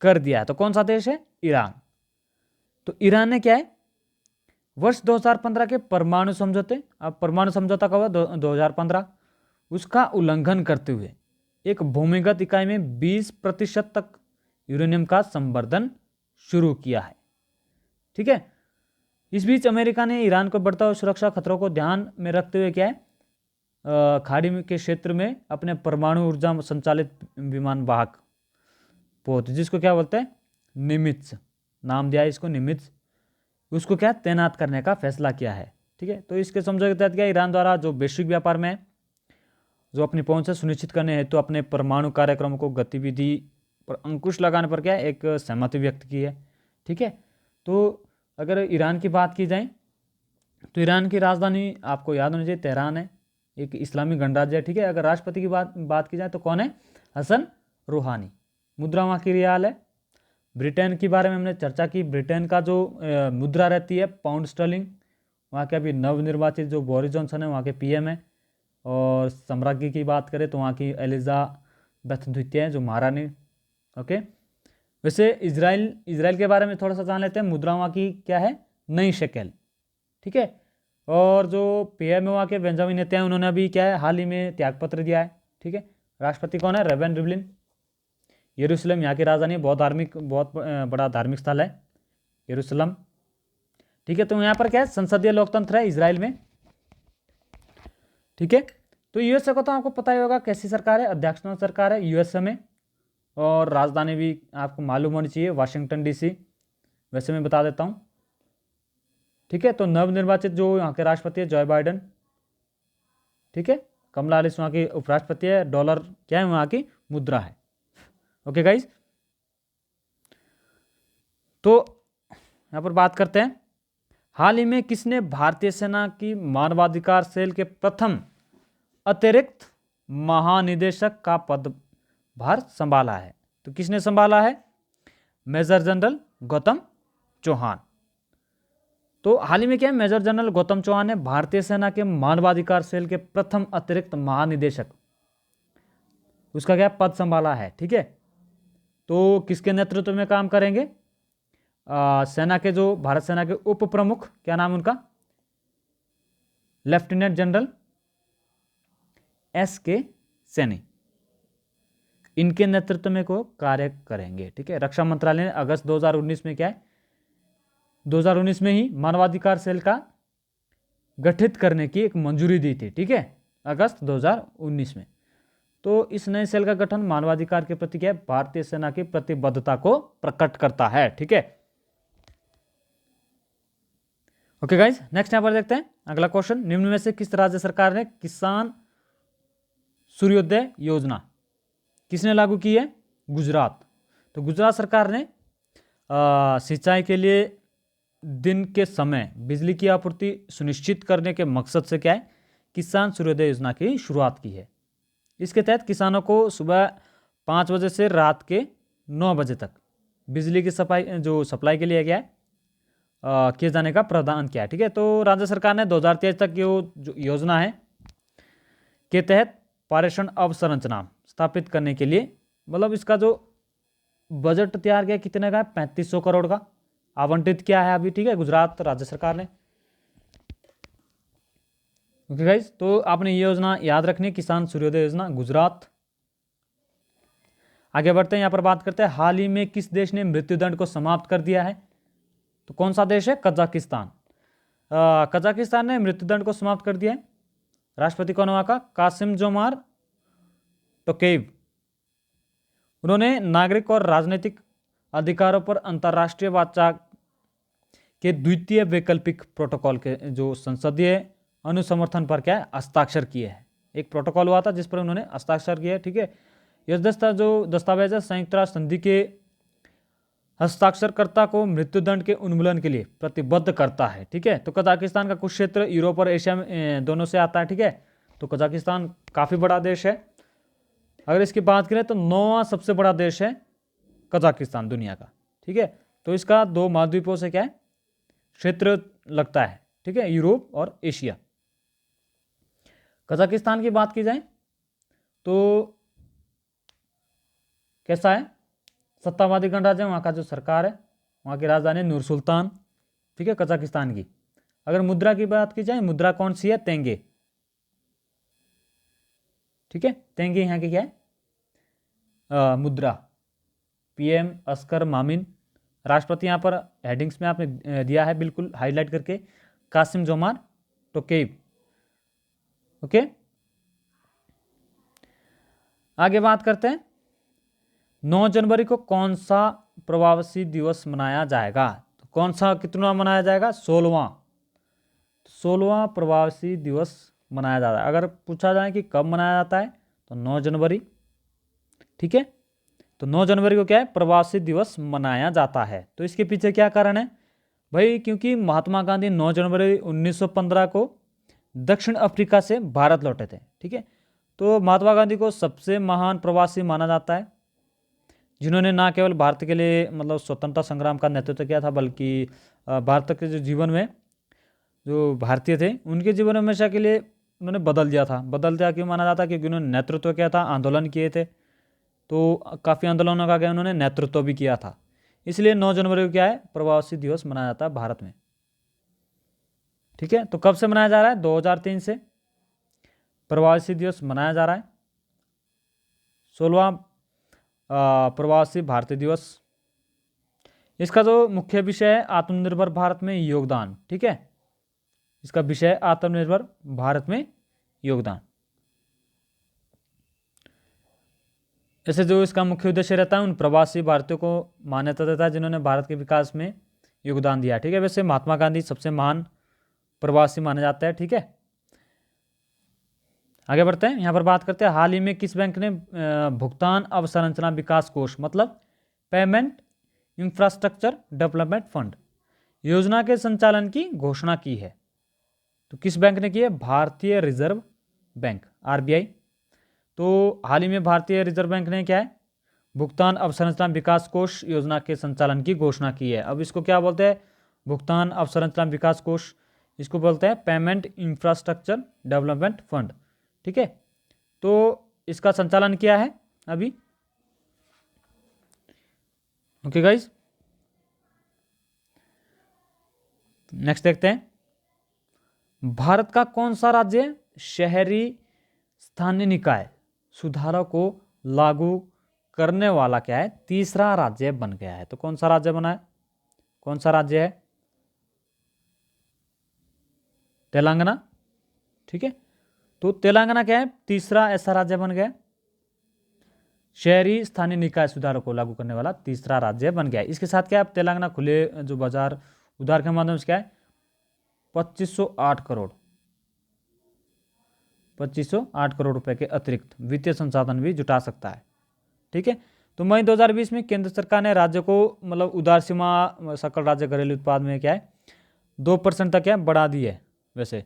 कर दिया है। तो कौन सा देश है ईरान। तो ईरान ने क्या है वर्ष 2015 के परमाणु समझौते, अब परमाणु समझौता का हुआ 2015, उसका उल्लंघन करते हुए एक भूमिगत इकाई में 20% तक यूरेनियम का संवर्धन शुरू किया है, ठीक है। इस बीच अमेरिका ने ईरान को बढ़ता हुआ सुरक्षा खतरों को ध्यान में रखते हुए क्या है खाड़ी के क्षेत्र में अपने परमाणु ऊर्जा संचालित विमान वाहक पोत जिसको क्या बोलते हैं निमित्ज नाम दिया है इसको निमित्ज, उसको क्या तैनात करने का फैसला किया है, ठीक है। तो इसके समझौते के तहत क्या ईरान द्वारा जो वैश्विक व्यापार में जो अपनी पहुंच से सुनिश्चित करने हेतु अपने परमाणु कार्यक्रम को गतिविधि पर अंकुश लगाने पर क्या एक सहमति व्यक्त की है, ठीक है। तो अगर ईरान की बात की जाए तो ईरान की राजधानी आपको याद होनी चाहिए तेहरान है, एक इस्लामी गणराज्य है, ठीक है। अगर राष्ट्रपति की बात की जाए तो कौन है? हसन रूहानी। मुद्रा वहाँ की रियाल है। ब्रिटेन के बारे में हमने चर्चा की। ब्रिटेन का जो मुद्रा रहती है पाउंड स्टर्लिंग। वहाँ के अभी नवनिर्वाचित जो बोरिस जॉनसन है वहाँ के पीएम है। और साम्राज्य की बात करें तो वहाँ की एलिजाबेथ द्वितीय है जो महारानी। ओके, वैसे इजराइल के बारे में थोड़ा सा जान लेते हैं। मुद्रा वहाँ की क्या है? नई शेकेल, ठीक है। और जो पीएम है वहाँ के बेंजामिन नेतन्याहू, उन्होंने अभी क्या है हाल ही में त्यागपत्र दिया है, ठीक है। राष्ट्रपति कौन है? रेवेन रिवलिन। यरूशलेम यहाँ की राजधानी है, बहुत बड़ा धार्मिक स्थल है यरूशलेम, ठीक है। तो यहाँ पर क्या है? संसदीय लोकतंत्र है इजराइल में, ठीक है। तो यूएसए को तो आपको पता ही होगा कैसी सरकार है, अध्यक्षात्मक सरकार है यूएसए में। और राजधानी भी आपको मालूम होनी चाहिए, वाशिंगटन डीसी। वैसे मैं बता देता हूँ, ठीक है। तो नवनिर्वाचित जो यहाँ के राष्ट्रपति है जॉय बाइडन, ठीक है। कमला हैरिस वहाँ की उपराष्ट्रपति है। डॉलर क्या है? वहाँ की मुद्रा है। ओके गाइज, तो यहाँ पर बात करते हैं हाल ही में किसने भारतीय सेना की मानवाधिकार सेल के प्रथम अतिरिक्त महानिदेशक का पदभार संभाला है? तो किसने संभाला है? Major general Gautam Chauhan. तो हाल ही में क्या है? मेजर जनरल गौतम चौहान ने भारतीय सेना के मानवाधिकार सेल के प्रथम अतिरिक्त महानिदेशक, उसका क्या पद संभाला है, ठीक है। तो किसके नेतृत्व में काम करेंगे? सेना के जो भारत सेना के उप प्रमुख, क्या नाम उनका? Lieutenant general SK. सैनी, इनके नेतृत्व में को कार्य करेंगे, ठीक है। रक्षा मंत्रालय ने अगस्त 2019 में क्या है? 2019 में ही मानवाधिकार सेल का गठित करने की एक मंजूरी दी थी, ठीक है, अगस्त 2019 में। तो इस नए सेल का गठन मानवाधिकार के प्रति क्या है? भारतीय सेना की प्रतिबद्धता को प्रकट करता है, ठीक है। ओके गाइज, नेक्स्ट यहां पर देखते हैं अगला क्वेश्चन। निम्न में से किस राज्य सरकार ने किसान सूर्योदय योजना किसने लागू की है? गुजरात। तो गुजरात सरकार ने सिंचाई के लिए दिन के समय बिजली की आपूर्ति सुनिश्चित करने के मकसद से क्या है? किसान सूर्योदय योजना की शुरुआत की है। इसके तहत किसानों को सुबह 5 बजे से रात के 9 बजे तक बिजली की सप्लाई के लिए क्या है किए जाने का प्रावधान किया है, ठीक है। तो राज्य सरकार ने 2023 तक जो योजना है के तहत पारेषण अवसंरचना स्थापित करने के लिए, मतलब इसका जो बजट तैयार किया कितने का है? 3500 करोड़ का आवंटित किया है अभी, ठीक है, गुजरात राज्य सरकार ने। ओके गाइज, तो आपने ये योजना याद रखनी है, किसान सूर्योदय योजना, गुजरात। आगे बढ़ते हैं, यहाँ पर बात करते हैं हाल ही में किस देश ने मृत्युदंड को समाप्त कर दिया है? तो कौन सा देश है? कजाकिस्तान। कजाकिस्तान ने मृत्युदंड को समाप्त कर दिया है। राष्ट्रपति कौन वहाँ का? कासिम-जोमार्ट टोकायेव। उन्होंने नागरिक और राजनीतिक अधिकारों पर अंतर्राष्ट्रीय वार्ता के द्वितीय वैकल्पिक प्रोटोकॉल के जो संसदीय अनुसमर्थन पर क्या है? हस्ताक्षर किए हैं। एक प्रोटोकॉल हुआ था जिस पर उन्होंने हस्ताक्षर किया है, ठीक है। यह दस्तावेज है संयुक्त राष्ट्र संधि के हस्ताक्षरकर्ता को मृत्युदंड के उन्मूलन के लिए प्रतिबद्ध करता है, ठीक है। तो कजाकिस्तान का कुछ क्षेत्र यूरोप और एशिया में दोनों से आता है, ठीक है। तो कजाकिस्तान काफ़ी बड़ा देश है। अगर इसकी बात करें तो 9वां सबसे बड़ा देश है कजाकिस्तान दुनिया का, ठीक है। तो इसका 2 महाद्वीपों से क्या है क्षेत्र लगता है, ठीक है, यूरोप और एशिया। कजाकिस्तान की बात की जाए तो कैसा है? सत्तावादी गणराज्य, वहाँ का जो सरकार है, वहाँ की राजधानी नूर सुल्तान, ठीक है, कजाकिस्तान की। अगर मुद्रा की बात की जाए, मुद्रा कौन सी है? तेंगे, ठीक है। तेंगे यहाँ की क्या है मुद्रा। PM Askar Mamin. राष्ट्रपति यहाँ पर हेडिंग्स में आपने दिया है बिल्कुल हाईलाइट करके, कासिम-जोमार्ट टोकायेव। ओके, आगे बात करते हैं 9 जनवरी को कौन सा प्रवासी दिवस मनाया जाएगा? तो कौन सा कितना मनाया जाएगा? 16वां प्रवासी दिवस मनाया जाता है। अगर पूछा जाए कि कब मनाया जाता है तो 9 जनवरी, ठीक है। तो 9 जनवरी को क्या है? प्रवासी दिवस मनाया जाता है। तो इसके पीछे क्या कारण है भाई? क्योंकि महात्मा गांधी 9 जनवरी 1915 को दक्षिण अफ्रीका से भारत लौटे थे। ठीक है, तो महात्मा गांधी को सबसे महान प्रवासी माना जाता है, जिन्होंने ना केवल भारत के लिए मतलब स्वतंत्रता संग्राम का नेतृत्व किया था, बल्कि भारत के जो जीवन में जो भारतीय थे उनके जीवन में हमेशा के लिए उन्होंने बदल दिया था। बदल दिया क्यों माना जाता है? क्योंकि उन्होंने नेतृत्व किया था, आंदोलन किए थे, तो काफ़ी आंदोलनों का क्या उन्होंने नेतृत्व भी किया था। इसलिए 9 जनवरी को क्या है, प्रवासी दिवस मनाया जाता है भारत में। ठीक है, तो कब से मनाया जा रहा है? 2003 से प्रवासी दिवस मनाया जा रहा है। 16वां प्रवासी भारतीय दिवस। इसका जो मुख्य विषय है आत्मनिर्भर भारत में योगदान। ठीक है, इसका विषय आत्मनिर्भर भारत में योगदान। ऐसे जो इसका मुख्य उद्देश्य रहता है उन प्रवासी भारतीयों को मान्यता देता है जिन्होंने भारत के विकास में योगदान दिया। ठीक है, वैसे महात्मा गांधी सबसे महान प्रवासी माने जाते हैं। ठीक है, आगे बढ़ते हैं। यहाँ पर बात करते हैं हाल ही में किस बैंक ने भुगतान अवसंरचना विकास कोष मतलब पेमेंट इंफ्रास्ट्रक्चर डेवलपमेंट फंड योजना के संचालन की घोषणा की है? तो किस बैंक ने की है? भारतीय रिजर्व बैंक, आरबीआई। तो हाल ही में भारतीय रिजर्व बैंक ने क्या है, भुगतान अवसंरचना विकास कोष योजना के संचालन की घोषणा की है। अब इसको क्या बोलते हैं? भुगतान अवसंरचना विकास कोष, इसको बोलते हैं पेमेंट इंफ्रास्ट्रक्चर डेवलपमेंट फंड। ठीक है, तो इसका संचालन किया है अभी। ओके गाइज, नेक्स्ट देखते हैं। भारत का कौन सा राज्य शहरी स्थानीय निकाय सुधारों को लागू करने वाला क्या है, तीसरा राज्य बन गया है? तो कौन सा राज्य बना है? कौन सा राज्य है? तेलंगाना। ठीक है, तो तेलंगाना क्या है, तीसरा ऐसा राज्य बन गया, शहरी स्थानीय निकाय सुधारों को लागू करने वाला तीसरा राज्य बन गया। इसके साथ क्या है, अब तेलंगाना खुले जो बाजार उधार के माध्यम से क्या है 2508 करोड़ रुपए के अतिरिक्त वित्तीय संसाधन भी जुटा सकता है। ठीक है, तो मई 2020 में केंद्र सरकार ने राज्य को मतलब उधार सीमा सकल राज्य घरेलू उत्पाद में क्या है 2% तक क्या बढ़ा दी है। वैसे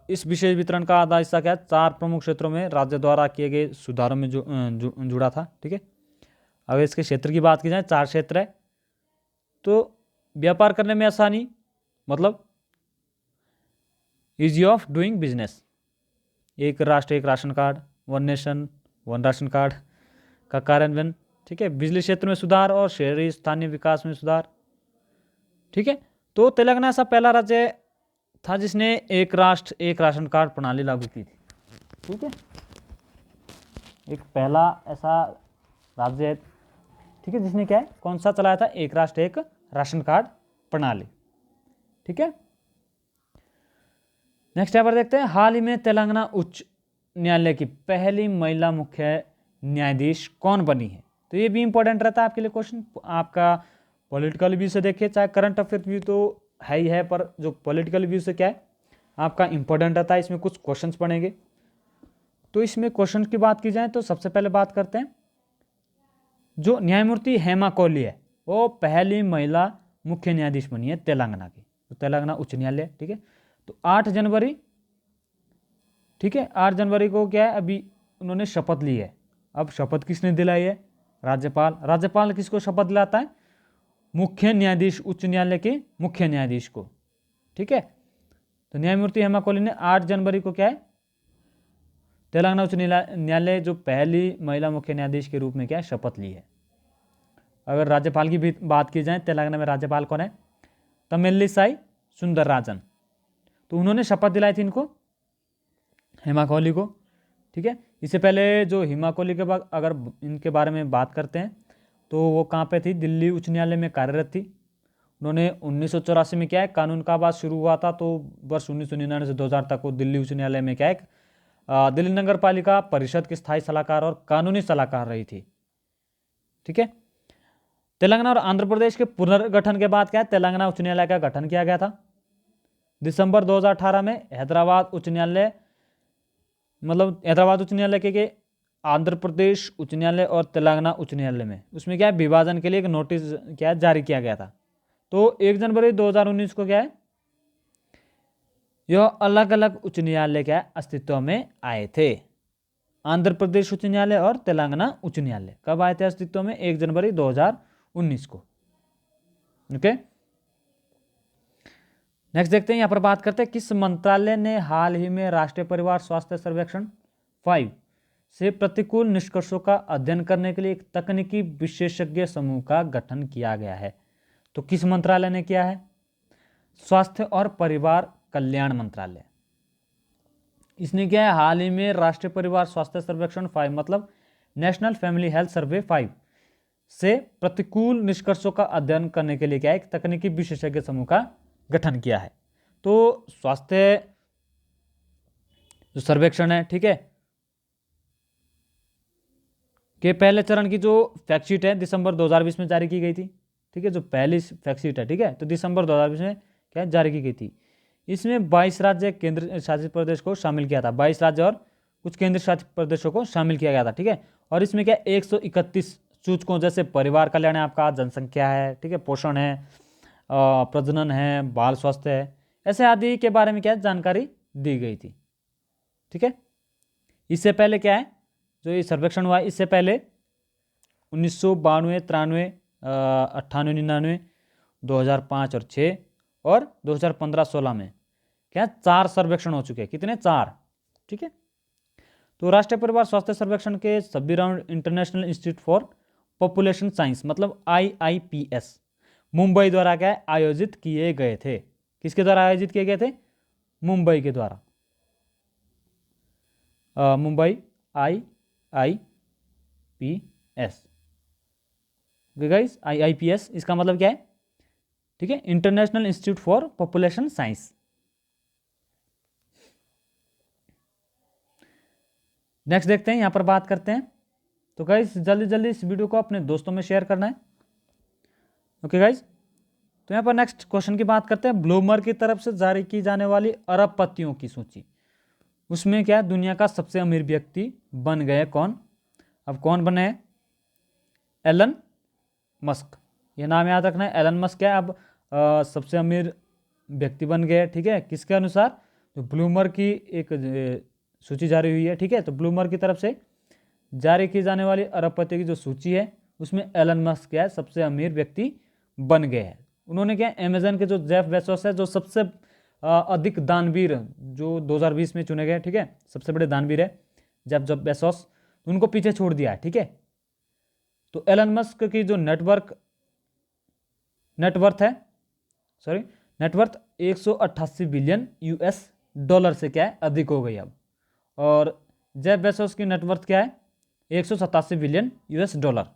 इस विशेष वितरण का आधा हिस्सा क्या है 4 प्रमुख क्षेत्रों में राज्य द्वारा किए गए सुधारों में जुड़ा था। ठीक है, अगर इसके क्षेत्र की बात की जाए 4 क्षेत्र है। तो व्यापार करने में आसानी मतलब इजी ऑफ डूइंग बिजनेस, एक राष्ट्र एक ration card, one nation one ration card का कार्यान्वयन। ठीक है, बिजली क्षेत्र में सुधार और शहरी स्थानीय विकास में सुधार। ठीक है, तो तेलंगाना ऐसा पहला राज्य था जिसने एक राष्ट्र एक राशन कार्ड प्रणाली लागू की थी। ठीक है, एक पहला ऐसा राज्य है, ठीक है, जिसने क्या है कौन सा चलाया था, एक राष्ट्र एक राशन कार्ड प्रणाली। ठीक है, नेक्स्ट यहाँ पर देखते हैं हाल ही में तेलंगाना उच्च न्यायालय की पहली महिला मुख्य न्यायाधीश कौन बनी है? तो ये भी इंपॉर्टेंट रहता है आपके लिए क्वेश्चन, आपका पॉलिटिकल व्यू से देखिए, चाहे करंट अफेयर व्यू तो है ही है, पर जो पॉलिटिकल व्यू से क्या है आपका इंपॉर्टेंट रहता है, इसमें कुछ क्वेश्चंस पढ़ेंगे। तो इसमें क्वेश्चन की बात की जाए तो सबसे पहले बात करते हैं जो न्यायमूर्ति हेमा कोहली है वो पहली महिला मुख्य न्यायाधीश बनी है तेलंगाना की, तो तेलंगाना उच्च न्यायालय। ठीक है, तो 8 जनवरी, ठीक है 8 जनवरी को क्या है अभी उन्होंने शपथ ली है। अब शपथ किसने दिलाई है? राज्यपाल। राज्यपाल किसको शपथ दिलाता है? मुख्य न्यायाधीश, उच्च न्यायालय के मुख्य न्यायाधीश को। ठीक है, तो न्यायमूर्ति हेमा कोहली ने 8 जनवरी को क्या है तेलंगाना उच्च न्यायालय जो पहली महिला मुख्य न्यायाधीश के रूप में क्या है शपथ ली है। अगर राज्यपाल की भी बात की जाए तेलंगाना में राज्यपाल कौन है? तमिलिसाई सुंदरराजन। तो उन्होंने शपथ दिलाई थी इनको, हेमा कोहली को। ठीक है, इससे पहले जो हेमा कोहली के बाद अगर इनके बारे में बात करते हैं तो वो कहाँ पे थी? दिल्ली उच्च न्यायालय में कार्यरत थी। उन्होंने 1984 में क्या है कानून का आवाज शुरू हुआ था, तो वर्ष 1999 से 2000 तक वो दिल्ली उच्च न्यायालय में क्या है दिल्ली नगर पालिका परिषद की स्थायी सलाहकार और कानूनी सलाहकार रही थी। ठीक है, तेलंगाना और आंध्र प्रदेश के पुनर्गठन के बाद क्या है तेलंगाना उच्च न्यायालय का गठन किया गया था। दिसंबर 2018 में हैदराबाद उच्च न्यायालय मतलब हैदराबाद उच्च न्यायालय के आंध्र प्रदेश उच्च न्यायालय और तेलंगाना उच्च न्यायालय में उसमें क्या है विभाजन के लिए एक नोटिस क्या है जारी किया गया था। तो 1 जनवरी 2019 को क्या है यह अलग अलग उच्च न्यायालय क्या अस्तित्व में आए थे। आंध्र प्रदेश उच्च न्यायालय और तेलंगाना उच्च न्यायालय कब आए थे अस्तित्व में? 1 जनवरी 2019 को। ओके, नेक्स्ट देखते हैं, यहाँ पर बात करते हैं किस मंत्रालय ने हाल ही में राष्ट्रीय परिवार स्वास्थ्य सर्वेक्षण 5 से प्रतिकूल निष्कर्षों का अध्ययन करने के लिए एक तकनीकी विशेषज्ञ समूह का गठन किया गया है। तो किस मंत्रालय ने किया है? स्वास्थ्य और परिवार कल्याण मंत्रालय। इसने क्या है, हाल ही में राष्ट्रीय परिवार स्वास्थ्य सर्वेक्षण 5 मतलब नेशनल फैमिली हेल्थ सर्वे 5 से प्रतिकूल निष्कर्षों का अध्ययन करने के लिए क्या है, एक तकनीकी विशेषज्ञ समूह का गठन किया है। तो स्वास्थ्य जो सर्वेक्षण है, ठीक है, के पहले चरण की जो फैक्टशीट है दिसंबर 2020 में जारी की गई थी। ठीक है, जो पहली फैक्टशीट है, ठीक है, तो दिसंबर 2020 में क्या जारी की गई थी। इसमें 22 राज्य केंद्र शासित प्रदेश को शामिल किया था, 22 राज्य और कुछ केंद्र शासित प्रदेशों को शामिल किया गया था। ठीक है, और इसमें क्या 131 सूचकों जैसे परिवार कल्याण है, आपका जनसंख्या है, ठीक है, पोषण है, प्रजनन है, बाल स्वास्थ्य है, ऐसे आदि के बारे में क्या जानकारी दी गई थी। ठीक है, इससे पहले क्या है, जो ये सर्वेक्षण हुआ इससे पहले 1992, 93, 98, 99, 2005 और 6 और 2015-16 में क्या 4 सर्वेक्षण हो चुके हैं। कितने? 4। ठीक है, तो राष्ट्रीय परिवार स्वास्थ्य सर्वेक्षण के सभी round international institute for population science मतलब IIPS मुंबई द्वारा क्या आयोजित किए गए थे। किसके द्वारा आयोजित किए गए थे? मुंबई के द्वारा। मुंबई IIPS। गाइस, IIPS इसका मतलब क्या है? ठीक है, international institute for population science. Next देखते हैं, यहां पर बात करते हैं। तो गाइस जल्दी जल्दी इस वीडियो को अपने दोस्तों में शेयर करना है। ओके गाइस, तो यहां पर नेक्स्ट क्वेश्चन की बात करते हैं। ब्लूमबर्ग की तरफ से जारी की जाने वाली अरबपतियों की सूची, उसमें क्या दुनिया का सबसे अमीर व्यक्ति बन गए कौन? अब कौन बने हैं? Elon Musk. ये नाम याद रखना है, एलन मस्क क्या अब सबसे अमीर व्यक्ति बन गए। ठीक है, किसके अनुसार? तो ब्लूमबर्ग की एक सूची जारी हुई है। ठीक है, तो ब्लूमबर्ग की तरफ से जारी की जाने वाली अरबपतियों की जो सूची है उसमें एलन मस्क क्या है सबसे अमीर व्यक्ति बन गए हैं। उन्होंने क्या अमेजन के जो जेफ बेजोस है, जो सबसे अधिक दानवीर जो 2020 में चुने गए, ठीक है, सबसे बड़े दानवीर है जेफ बेजोस, उनको पीछे छोड़ दिया है। ठीक है, तो एलन मस्क की जो नेटवर्थ है 188 बिलियन US$ से क्या है अधिक हो गई अब। और जेफ बेजोस की नेटवर्थ क्या है? 187 बिलियन US$।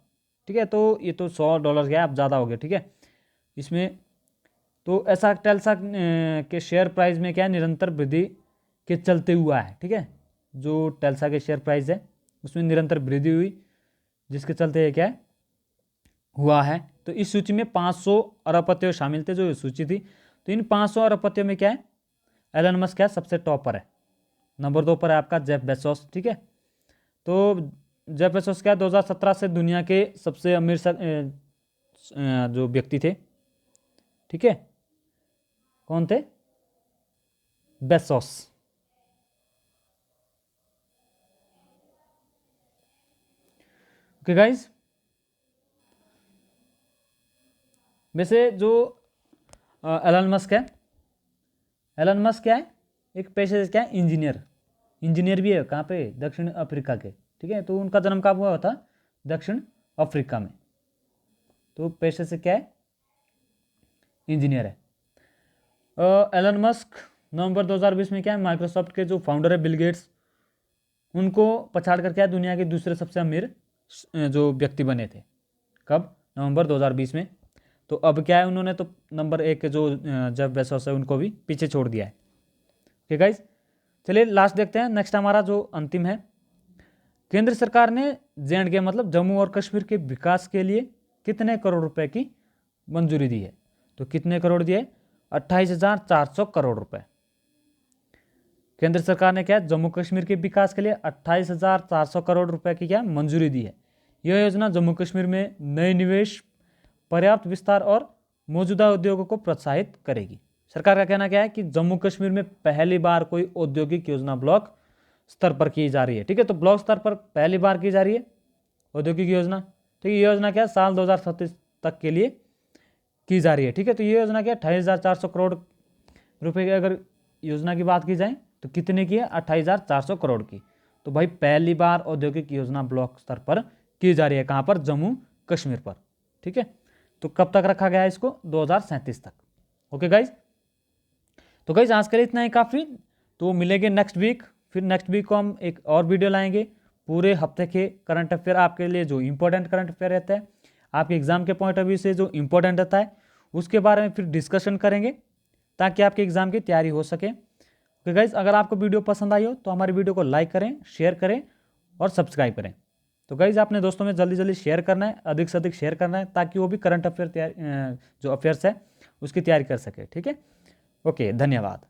ठीक है, तो ये तो $100 क्या है अब ज़्यादा हो गया। ठीक है, इसमें तो ऐसा टेल्सा के शेयर प्राइस में क्या है निरंतर वृद्धि के चलते हुआ है। ठीक है, जो टेल्सा के शेयर प्राइस है उसमें निरंतर वृद्धि हुई, जिसके चलते क्या है हुआ है। तो इस सूची में 500 अरबपतियों शामिल थे, जो सूची थी। तो इन 500 अरबपतियों में क्या है एलन मस्क क्या सबसे टॉप पर है। नंबर 2 पर है आपका जेफ बेजोस। ठीक है, तो जेफ बेजोस क्या 2017 से दुनिया के सबसे अमीर जो व्यक्ति थे। ठीक है, कौन थे? बेजोस। ओके गाइस, वैसे जो एलन मस्क है, एलन मस्क क्या है एक पेशे से क्या है इंजीनियर भी है। कहाँ पे? दक्षिण अफ्रीका के। ठीक है, तो उनका जन्म कब हुआ था? दक्षिण अफ्रीका में। तो पेशे से क्या है इंजीनियर है। एलन मस्क नवंबर 2020 में क्या है माइक्रोसॉफ्ट के जो फाउंडर है बिल गेट्स, उनको पछाड़ कर क्या दुनिया के दूसरे सबसे अमीर जो व्यक्ति बने थे। कब? नवंबर 2020 में। तो अब क्या है उन्होंने तो नंबर 1 के जो जेफ बेजोस है उनको भी पीछे छोड़ दिया है। ओके गाइस, चलिए लास्ट देखते हैं। नेक्स्ट हमारा जो अंतिम है, केंद्र सरकार ने J&K मतलब जम्मू और कश्मीर के विकास के लिए कितने करोड़ रुपए की मंजूरी दी है? तो कितने करोड़ दिए? 28,400 करोड़ रुपए। केंद्र सरकार ने क्या जम्मू कश्मीर के विकास के लिए 28,400 करोड़ रुपए की क्या मंजूरी दी है। यह योजना जम्मू कश्मीर में नए निवेश, पर्याप्त विस्तार और मौजूदा उद्योगों को प्रोत्साहित करेगी। सरकार का कहना क्या है कि जम्मू कश्मीर में पहली बार कोई औद्योगिक योजना ब्लॉक स्तर पर की जा रही है। ठीक है, तो ब्लॉक स्तर पर पहली बार की जा रही है औद्योगिक योजना। ठीक है, ये योजना क्या है, साल 2037 तक के लिए की जा रही है। ठीक है, तो ये योजना क्या है, 28,400 करोड़ रुपए की अगर योजना की बात की जाए तो कितने की है, 28,400 करोड़ की। तो भाई पहली बार औद्योगिक योजना ब्लॉक स्तर पर की जा रही है, कहाँ पर, जम्मू कश्मीर पर। ठीक है, तो कब तक रखा गया है इसको, 2037 तक। ओके गाइज, तो गाइज आज के लिए इतना ही काफ़ी। तो मिलेंगे नेक्स्ट वीक, फिर नेक्स्ट वीक को हम एक और वीडियो लाएंगे पूरे हफ्ते के करंट अफेयर आपके लिए, जो इंपॉर्टेंट करंट अफेयर रहता है आपके एग्जाम के पॉइंट ऑफ व्यू से जो इंपॉर्टेंट रहता है उसके बारे में फिर डिस्कशन करेंगे ताकि आपके एग्जाम की तैयारी हो सके। ओके गाइज, अगर आपको वीडियो पसंद आई हो तो हमारी वीडियो को लाइक करें, शेयर करें और सब्सक्राइब करें। तो गाइज अपने दोस्तों में जल्दी जल्दी शेयर करना है, अधिक से अधिक शेयर करना है ताकि वो भी करंट अफेयर जो अफेयर्स है उसकी तैयारी कर सके। ठीक है, ओके, धन्यवाद।